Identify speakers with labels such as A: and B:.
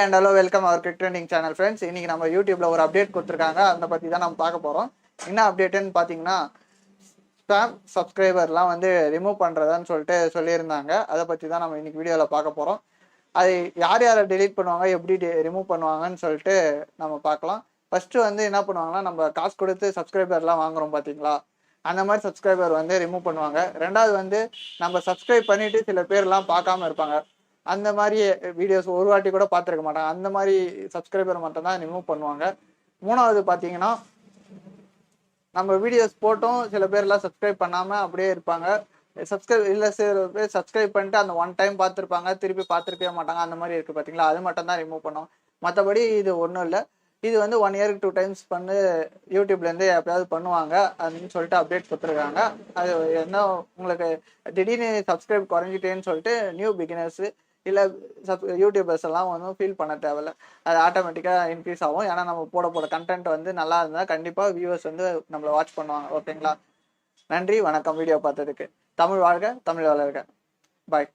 A: And hello welcome our cric trending channel friends. இன்னைக்கு நம்ம யூடியூப்ல ஒரு அப்டேட் கொடுத்துருக்காங்க. அதை பற்றி தான் நம்ம பார்க்க போகிறோம். என்ன அப்டேட்டுன்னு பார்த்தீங்கன்னா, ஸ்பேம் சப்ஸ்கிரைபர்லாம் வந்து ரிமூவ் பண்ணுறதான்னு சொல்லியிருந்தாங்க. அதை பற்றி தான் நம்ம இன்னைக்கு வீடியோவில் பார்க்க போகிறோம். அது யார் யாரை டெலீட் பண்ணுவாங்க, எப்படி ரிமூவ் பண்ணுவாங்கன்னு சொல்லிட்டு நம்ம பார்க்கலாம். ஃபர்ஸ்ட் வந்து என்ன பண்ணுவாங்கன்னா, நம்ம காசு கொடுத்து சப்ஸ்கிரைபர்லாம் வாங்குறோம் பார்த்தீங்களா, அந்த மாதிரி சப்ஸ்கிரைபர் வந்து ரிமூவ் பண்ணுவாங்க. ரெண்டாவது வந்து நம்ம சப்ஸ்கிரைப் பண்ணிட்டு சில பேர்லாம் பார்க்காம இருப்பாங்க. அந்த மாதிரி வீடியோஸ் ஒரு வாட்டி கூட பார்த்துருக்க மாட்டாங்க. அந்த மாதிரி சப்ஸ்கிரைபர் மட்டும் தான் ரிமூவ் பண்ணுவாங்க. மூணாவது பார்த்தீங்கன்னா, நம்ம வீடியோஸ் போட்டோம் சில பேர்லாம் சப்ஸ்கிரைப் பண்ணாமல் அப்படியே இருப்பாங்க. சில பேர் சப்ஸ்கிரைப் பண்ணிட்டு அந்த ஒன் டைம் பார்த்துருப்பாங்க, திருப்பி பார்த்துருக்கவே மாட்டாங்க. அந்த மாதிரி இருக்குது பார்த்தீங்களா, அது மட்டும் தான் ரிமூவ் பண்ணுவோம். மற்றபடி இது ஒன்றும் இல்லை. இது வந்து 1 இயருக்கு 2 டைம்ஸ் யூடியூப்லேருந்து எப்பயாவது பண்ணுவாங்க அப்படின்னு சொல்லிட்டு அப்டேட் கொடுத்துருக்காங்க. அது என்ன, உங்களுக்கு திடீர்னு சப்ஸ்கிரைப் குறைஞ்சிட்டேன்னு சொல்லிட்டு நியூ பிகினர்ஸு இல்லை யூடியூபர்ஸ் எல்லாம் ஒன்றும் ஃபீல் பண்ண தேவையில்ல. அது ஆட்டோமேட்டிக்காக இன்க்ரீஸ் ஆகும். ஏன்னா நம்ம போட கண்டென்ட் வந்து நல்லா இருந்தால் கண்டிப்பாக வியூவர்ஸ் வந்து நம்மளை வாட்ச் பண்ணுவாங்க. ஓகேங்களா? நன்றி, வணக்கம். வீடியோ பார்த்ததுக்கு. தமிழ் வாழ்க, தமிழ் வளர்க. பாய்.